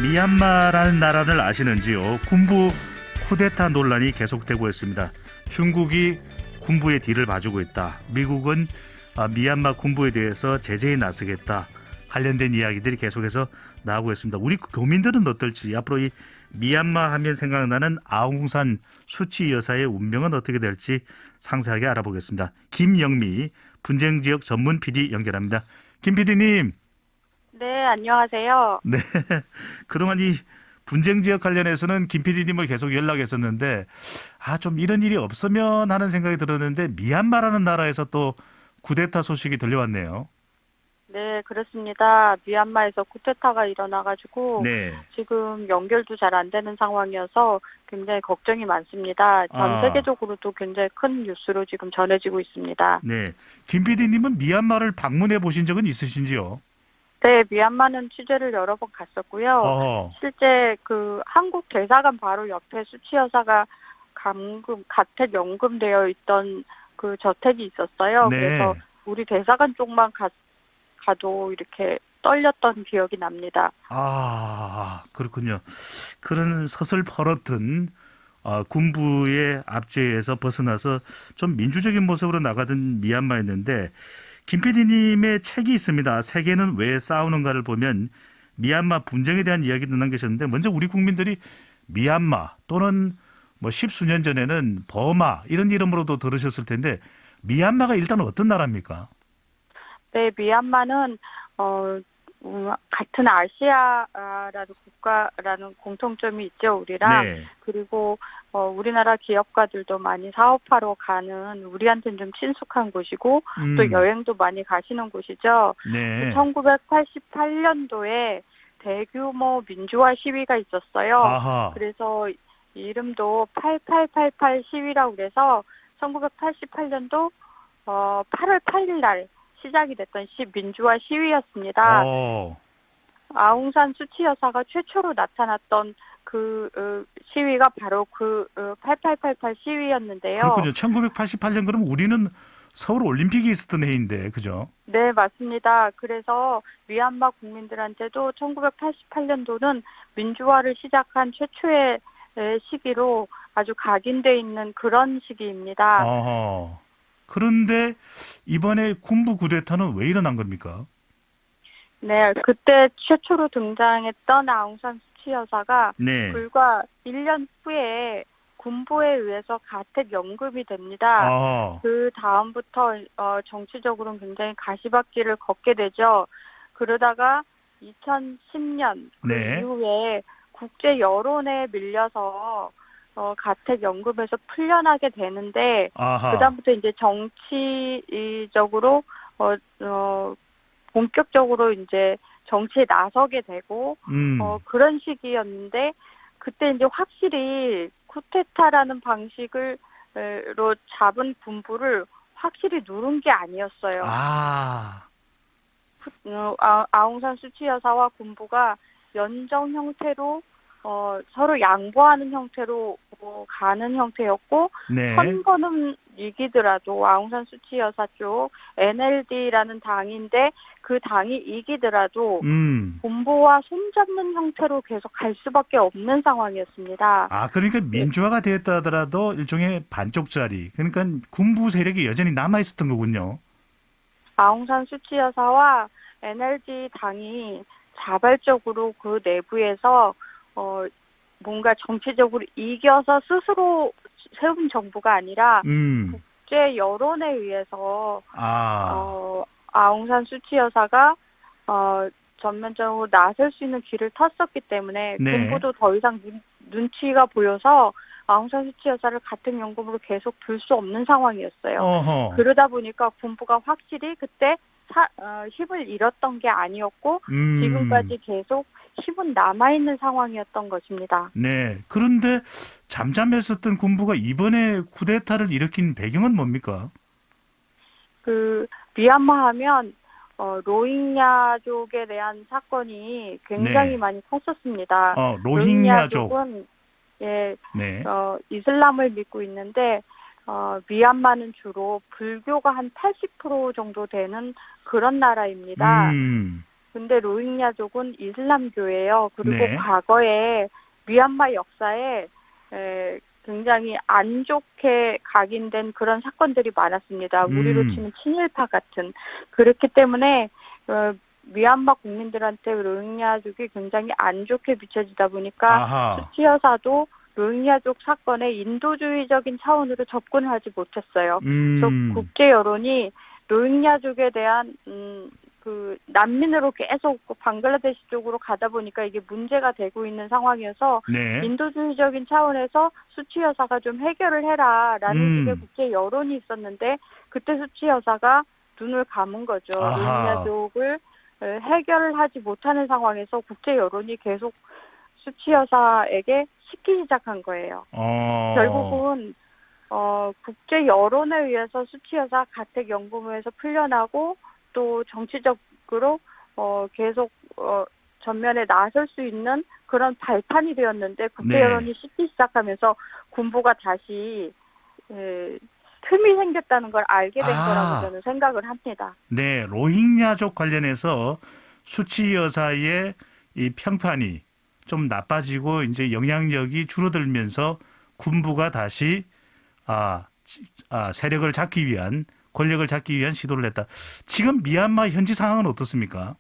미얀마라는 나라를 아시는지요? 군부 쿠데타 논란이 계속되고 있습니다. 중국이 군부의 뒤를 봐주고 있다. 미국은 미얀마 군부에 대해서 제재에 나서겠다. 관련된 이야기들이 계속해서 나오고 있습니다. 우리 교민들은 어떨지, 앞으로 이 미얀마 하면 생각나는 아웅산 수치 여사의 운명은 어떻게 될지 상세하게 알아보겠습니다. 김영미 분쟁지역 전문 PD 연결합니다. 김 PD님. 네, 안녕하세요. 네. 그동안 이 분쟁 지역 관련해서는 김 PD님을 계속 연락했었는데, 좀 이런 일이 없으면 하는 생각이 들었는데, 미얀마라는 나라에서 또 쿠데타 소식이 들려왔네요. 네, 그렇습니다. 미얀마에서 쿠데타가 일어나가지고 네. 지금 연결도 잘 안 되는 상황이어서 굉장히 걱정이 많습니다. 전 세계적으로도 굉장히 큰 뉴스로 지금 전해지고 있습니다. 네. 김 PD님은 미얀마를 방문해 보신 적은 있으신지요? 네, 미얀마는 취재를 여러 번 갔었고요. 어허. 실제 그 한국 대사관 바로 옆에 수치 여사가 가택 연금되어 있던 그 저택이 있었어요. 네. 그래서 우리 대사관 쪽만 가도 이렇게 떨렸던 기억이 납니다. 그렇군요. 그런 서슬퍼렇던 군부의 압제에서 벗어나서 좀 민주적인 모습으로 나가던 미얀마였는데, 김 PD님의 책이 있습니다. 세계는 왜 싸우는가를 보면 미얀마 분쟁에 대한 이야기도 남기셨는데, 먼저 우리 국민들이 미얀마 또는 뭐 십수년 전에는 버마 이런 이름으로도 들으셨을 텐데, 미얀마가 일단 어떤 나라입니까? 네, 미얀마는 같은 아시아라는 국가라는 공통점이 있죠, 우리랑. 네. 그리고 우리나라 기업가들도 많이 사업하러 가는, 우리한테는 좀 친숙한 곳이고 또 여행도 많이 가시는 곳이죠. 네. 1988년도에 대규모 민주화 시위가 있었어요. 아하. 그래서 이름도 8888 시위라고 그래서 1988년도 8월 8일 날 시작이 됐던 민주화 시위였습니다. 아웅산 수치 여사가 최초로 나타났던 그 시위가 바로 그 8888 시위였는데요. 그렇군요. 1988년 그럼 우리는 서울 올림픽이 있었던 해인데, 그죠? 네, 맞습니다. 그래서 미얀마 국민들한테도 1988년도는 민주화를 시작한 최초의 시기로 아주 각인돼 있는 그런 시기입니다. 그런데 이번에 군부 쿠데타는 왜 일어난 겁니까? 네, 그때 최초로 등장했던 아웅산 수치 여사가 네. 불과 1년 후에 군부에 의해서 가택 연금이 됩니다. 그 다음부터 정치적으로는 굉장히 가시밭길을 걷게 되죠. 그러다가 2010년 그 이후에 국제 여론에 밀려서 가택 연금에서 풀려나게 되는데, 그다음부터 이제 정치적으로 본격적으로 이제 정치에 나서게 되고 그런 시기였는데, 그때 이제 확실히 쿠데타라는 방식으로 잡은 군부를 확실히 누른 게 아니었어요. 아웅산 수치 여사와 군부가 연정 형태로 서로 양보하는 형태로 가는 형태였고, 한 번은 이기더라도 아웅산 수치 여사 쪽 NLD라는 당인데 그 당이 이기더라도 군부와 손잡는 형태로 계속 갈 수밖에 없는 상황이었습니다. 그러니까 민주화가 되었다 하더라도 일종의 반쪽짜리, 그러니까 군부 세력이 여전히 남아 있었던 거군요. 아웅산 수치 여사와 NLD 당이 자발적으로 그 내부에서 뭔가 정치적으로 이겨서 스스로 세운 정부가 아니라 국제 여론에 의해서 아웅산 수치 여사가 전면적으로 나설 수 있는 길을 텄었기 때문에 군부도 더 이상 눈치가 보여서 아웅산 수치 여사를 가택 연금으로 계속 둘 수 없는 상황이었어요. 그러다 보니까 군부가 확실히 그때 힘을 잃었던 게 아니었고 지금까지 계속 힘은 남아있는 상황이었던 것입니다. 네. 그런데 잠잠했었던 군부가 이번에 쿠데타를 일으킨 배경은 뭡니까? 미얀마 하면 로힝야족에 대한 사건이 굉장히 많이 컸었습니다. 로힝야족은 이슬람을 믿고 있는데 미얀마는 주로 불교가 한 80% 정도 되는 그런 나라입니다. 근데 로힝야족은 이슬람교예요. 그리고 네. 과거에 미얀마 역사에 굉장히 안 좋게 각인된 그런 사건들이 많았습니다. 우리로 치면 친일파 같은. 그렇기 때문에 미얀마 국민들한테 로힝야족이 굉장히 안 좋게 비춰지다 보니까 아하. 수치 여사도 로힝야족 사건에 인도주의적인 차원으로 접근을 하지 못했어요. 그래서 국제 여론이 로힝야족에 대한 그 난민으로 계속 방글라데시 쪽으로 가다 보니까 이게 문제가 되고 있는 상황이어서 네. 인도주의적인 차원에서 수치 여사가 좀 해결을 해라라는 식의 국제 여론이 있었는데 그때 수치 여사가 눈을 감은 거죠. 로힝야족을 해결을 하지 못하는 상황에서 국제 여론이 계속 수치 여사에게 식기 시작한 거예요. 결국은 국제 여론에 의해서 수치 여사 가택 연금에서 풀려나고 또 정치적으로 계속 전면에 나설 수 있는 그런 발판이 되었는데 국제 여론이 식기 시작하면서 군부가 다시 틈이 생겼다는 걸 알게 된 거라고 저는 생각을 합니다. 네, 로힝야족 관련해서 수치 여사의 이 평판이 좀 나빠지고 이제 영향력이 줄어들면서 군부가 다시 세력을 잡기 위한 권력을 잡기 위한 시도를 했다. 지금 미얀마 현지 상황은 어떻습니까?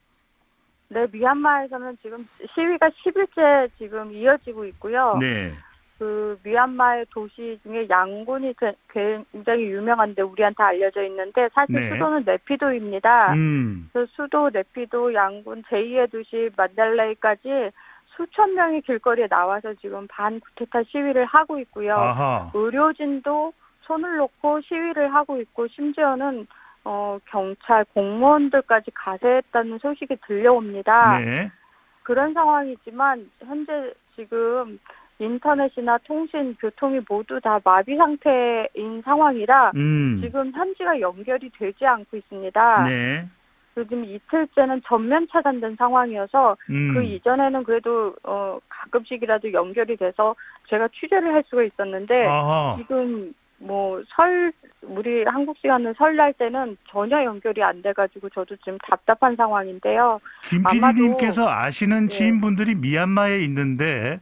네, 미얀마에서는 지금 시위가 10일째 지금 이어지고 있고요. 네. 그 미얀마의 도시 중에 양군이 굉장히 유명한데 우리한테 알려져 있는데 사실 수도는 네피도입니다. 그래서 수도 네피도 양군 제2의 도시 만달레이까지 수천 명이 길거리에 나와서 지금 반쿠데타 시위를 하고 있고요. 의료진도 손을 놓고 시위를 하고 있고 심지어는 경찰 공무원들까지 가세했다는 소식이 들려옵니다. 네. 그런 상황이지만 현재 지금 인터넷이나 통신, 교통이 모두 다 마비 상태인 상황이라 지금 현지가 연결이 되지 않고 있습니다. 네. 요즘 이틀째는 전면 차단된 상황이어서 그 이전에는 그래도 가끔씩이라도 연결이 돼서 제가 취재를 할 수가 있었는데 지금 우리 한국 시간은 설날 때는 전혀 연결이 안 돼가지고 저도 지금 답답한 상황인데요. 김 PD님께서 아시는 지인분들이 미얀마에 있는데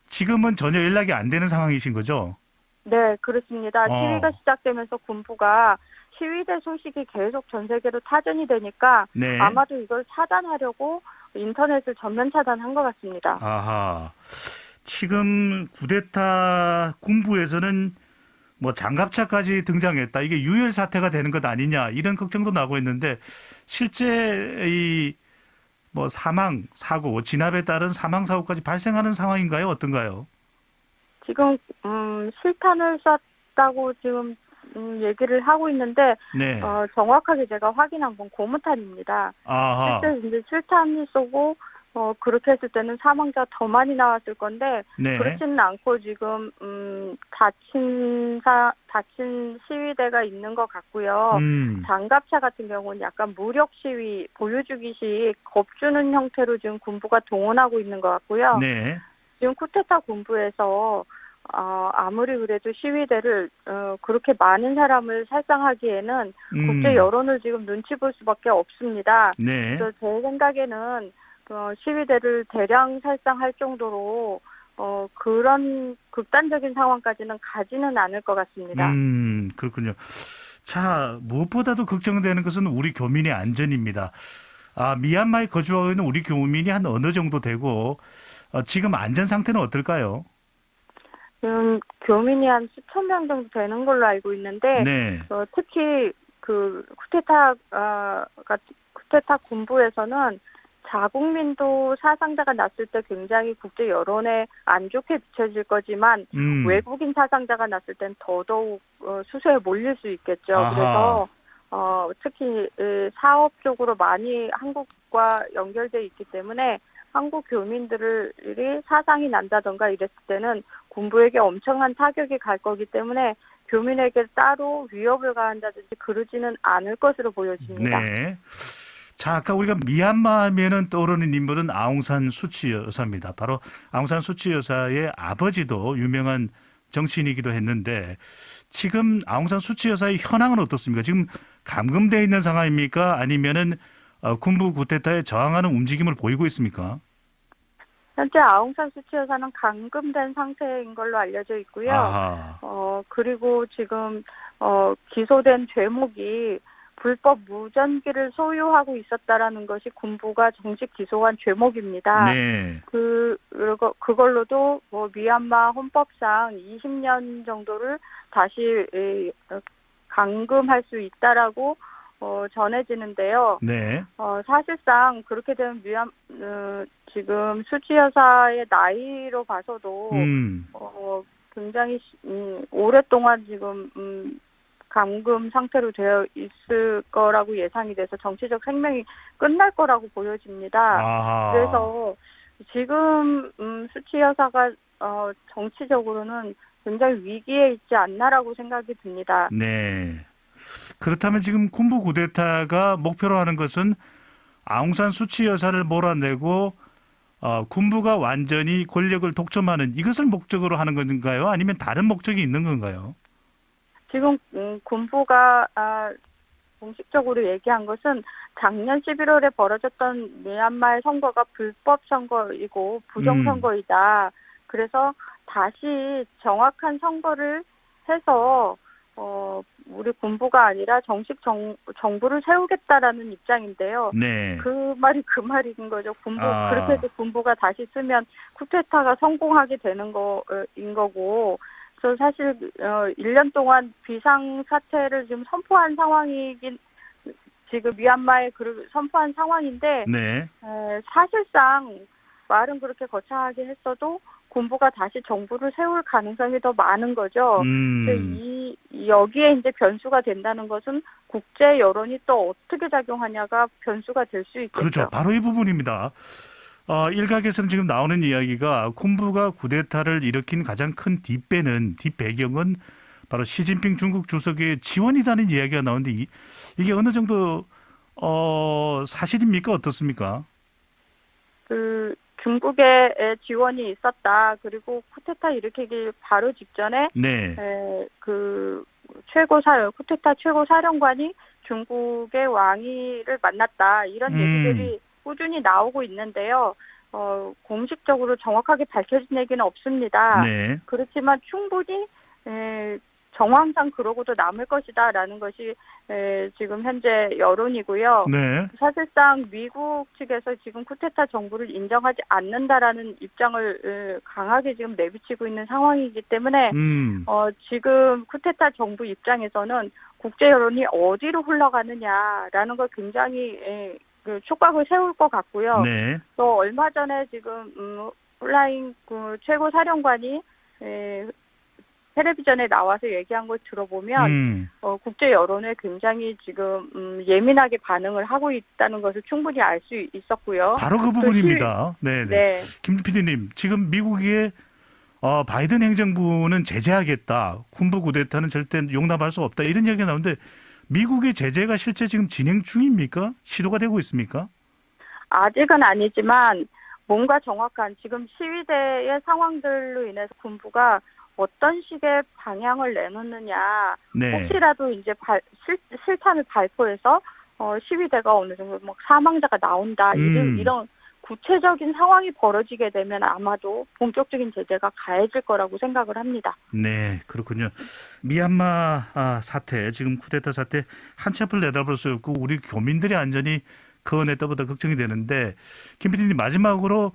지금은 전혀 연락이 안 되는 상황이신 거죠? 네, 그렇습니다. 시위가 시작되면서 군부가 시위대 소식이 계속 전 세계로 타전이 되니까 아마도 이걸 차단하려고 인터넷을 전면 차단한 것 같습니다. 지금 쿠데타 군부에서는 장갑차까지 등장했다. 이게 유혈 사태가 되는 것 아니냐 이런 걱정도 나고 있는데 실제 이 사망 사고 진압에 따른 사망 사고까지 발생하는 상황인가요? 어떤가요? 지금 실탄을 쐈다고 지금 얘기를 하고 있는데 정확하게 제가 확인한 건 고무탄입니다. 실제 이제 실탄을 쏘고 그렇게 했을 때는 사망자 더 많이 나왔을 건데 그렇지는 않고 지금 다친 시위대가 있는 것 같고요. 장갑차 같은 경우는 약간 무력 시위, 보여주기식 겁주는 형태로 지금 군부가 동원하고 있는 것 같고요. 지금 쿠데타 군부에서 아무리 그래도 시위대를 그렇게 많은 사람을 살상하기에는 국제 여론을 지금 눈치 볼 수밖에 없습니다. 그래서 제 생각에는 시위대를 대량 살상할 정도로 그런 극단적인 상황까지는 가지는 않을 것 같습니다. 그렇군요. 자, 무엇보다도 걱정되는 것은 우리 교민의 안전입니다. 미얀마에 거주하고 있는 우리 교민이 한 어느 정도 되고 지금 안전 상태는 어떨까요? 교민이 한 수천 명 정도 되는 걸로 알고 있는데 특히 그 쿠데타 군부에서는 자국민도 사상자가 났을 때 굉장히 국제 여론에 안 좋게 비춰질 거지만 외국인 사상자가 났을 땐 더더욱 수세에 몰릴 수 있겠죠. 그래서 특히 사업 쪽으로 많이 한국과 연결돼 있기 때문에 한국 교민들이 사상이 난다던가 이랬을 때는 군부에게 엄청난 타격이 갈 거기 때문에 교민에게 따로 위협을 가한다든지 그러지는 않을 것으로 보여집니다. 자, 아까 우리가 미얀마 하면은 떠오르는 인물은 아웅산 수치 여사입니다. 바로 아웅산 수치 여사의 아버지도 유명한 정치인이기도 했는데 지금 아웅산 수치 여사의 현황은 어떻습니까? 지금 감금돼 있는 상황입니까? 아니면은 군부 쿠데타에 저항하는 움직임을 보이고 있습니까? 현재 아웅산 수치 여사는 감금된 상태인 걸로 알려져 있고요. 아하. 그리고 지금 기소된 죄목이 불법 무전기를 소유하고 있었다라는 것이 군부가 정식 기소한 죄목입니다. 네. 그걸로도 뭐 미얀마 헌법상 20년 정도를 다시 감금할 수 있다라고 전해지는데요. 네. 사실상 그렇게 되면 지금 수치 여사의 나이로 봐서도 굉장히 오랫동안 지금 감금 상태로 되어 있을 거라고 예상이 돼서 정치적 생명이 끝날 거라고 보여집니다. 아하. 그래서 지금 수치 여사가 정치적으로는 굉장히 위기에 있지 않나라고 생각이 듭니다. 네. 그렇다면 지금 군부 쿠데타가 목표로 하는 것은 아웅산 수치 여사를 몰아내고 군부가 완전히 권력을 독점하는 이것을 목적으로 하는 건가요? 아니면 다른 목적이 있는 건가요? 지금 군부가 공식적으로 얘기한 것은 작년 11월에 벌어졌던 미얀마의 선거가 불법 선거이고 부정선거이다. 그래서 다시 정확한 선거를 해서 우리 군부가 아니라 정식 정부를 세우겠다라는 입장인데요. 네. 그 말이 그 말인 거죠. 그렇게 해서 군부가 다시 쓰면 쿠데타가 성공하게 되는 거인 거고. 그래서 사실 1년 동안 비상 사태를 지금 선포한 상황이긴 지금 미얀마에 선포한 상황인데 네. 사실상 말은 그렇게 거창하게 했어도 군부가 다시 정부를 세울 가능성이 더 많은 거죠. 여기에 이제 변수가 된다는 것은 국제 여론이 또 어떻게 작용하냐가 변수가 될 수 있겠죠. 그렇죠. 바로 이 부분입니다. 일각에서는 지금 나오는 이야기가 군부가 쿠데타를 일으킨 가장 큰 뒷배경은 바로 시진핑 중국 주석의 지원이라는 이야기가 나오는데 이게 어느 정도 사실입니까? 어떻습니까? 중국의 지원이 있었다. 그리고 쿠데타 일으키기 바로 직전에 네. 쿠데타 최고 사령관이 중국의 왕위를 만났다. 이런 얘기들이 꾸준히 나오고 있는데요. 공식적으로 정확하게 밝혀진 얘기는 없습니다. 네. 그렇지만 충분히 정황상 그러고도 남을 것이다라는 것이 지금 현재 여론이고요. 네. 사실상 미국 측에서 지금 쿠데타 정부를 인정하지 않는다라는 입장을 강하게 지금 내비치고 있는 상황이기 때문에 지금 쿠데타 정부 입장에서는 국제 여론이 어디로 흘러가느냐라는 걸 굉장히 촉각을 세울 것 같고요. 네. 또 얼마 전에 지금 플라잉 최고 사령관이 텔레비전에 나와서 얘기한 걸 들어보면 국제 여론에 굉장히 지금 예민하게 반응을 하고 있다는 것을 충분히 알 수 있었고요. 바로 그 부분입니다. 네. 김 PD님, 지금 미국의 바이든 행정부는 제재하겠다. 군부 쿠데타는 절대 용납할 수 없다. 이런 얘기가 나오는데 미국의 제재가 실제 지금 진행 중입니까? 시도가 되고 있습니까? 아직은 아니지만 뭔가 정확한 지금 시위대의 상황들로 인해서 군부가 어떤 식의 방향을 내놓느냐. 네. 혹시라도 이제 실탄을 발포해서 시위대가 어느 정도 막 사망자가 나온다. 이런 구체적인 상황이 벌어지게 되면 아마도 본격적인 제재가 가해질 거라고 생각을 합니다. 네, 그렇군요. 미얀마 사태, 지금 쿠데타 사태 한치 앞을 내다볼 수 없고 우리 교민들의 안전이 그 어느 때보다 걱정이 되는데 김 PD님 마지막으로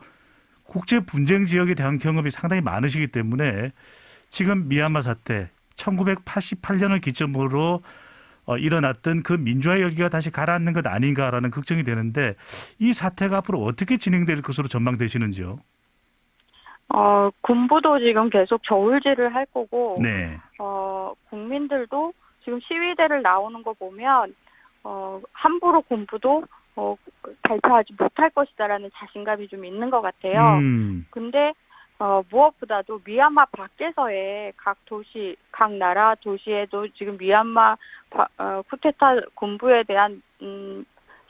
국제 분쟁 지역에 대한 경험이 상당히 많으시기 때문에 지금 미얀마 사태 1988년을 기점으로 일어났던 그 민주화 열기가 다시 가라앉는 것 아닌가라는 걱정이 되는데 이 사태가 앞으로 어떻게 진행될 것으로 전망되시는지요? 군부도 지금 계속 저울질을 할 거고, 네. 국민들도 지금 시위대를 나오는 거 보면 함부로 군부도 발표하지 못할 것이다라는 자신감이 좀 있는 것 같아요. 근데 무엇보다도 미얀마 밖에서의 각 도시, 각 나라 도시에도 지금 미얀마 쿠데타 군부에 대한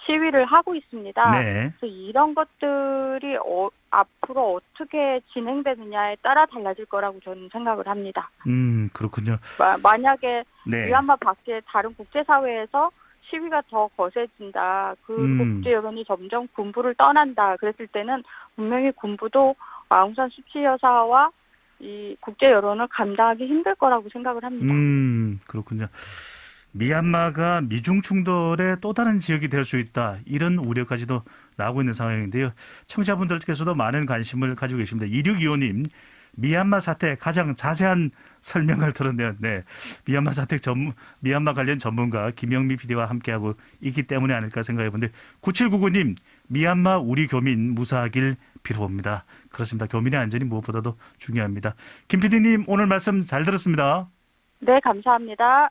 시위를 하고 있습니다. 네. 그래서 이런 것들이 앞으로 어떻게 진행되느냐에 따라 달라질 거라고 저는 생각을 합니다. 그렇군요. 만약에 네. 미얀마 밖에 다른 국제사회에서 시위가 더 거세진다. 그리고 국제 여론이 점점 군부를 떠난다. 그랬을 때는 분명히 군부도 아웅산 수치 여사와 이 국제 여론을 감당하기 힘들 거라고 생각을 합니다. 그렇군요. 미얀마가 미중 충돌의 또 다른 지역이 될 수 있다. 이런 우려까지도 나오고 있는 상황인데요. 청취자분들께서도 많은 관심을 가지고 계십니다. 2625님, 미얀마 사태 가장 자세한 설명을 들었네요. 네. 미얀마 관련 전문가 김영미 PD와 함께하고 있기 때문에 아닐까 생각해 보는데 9799님, 미얀마 우리 교민 무사하길 빌어봅니다. 그렇습니다. 교민의 안전이 무엇보다도 중요합니다. 김 PD님 오늘 말씀 잘 들었습니다. 네, 감사합니다.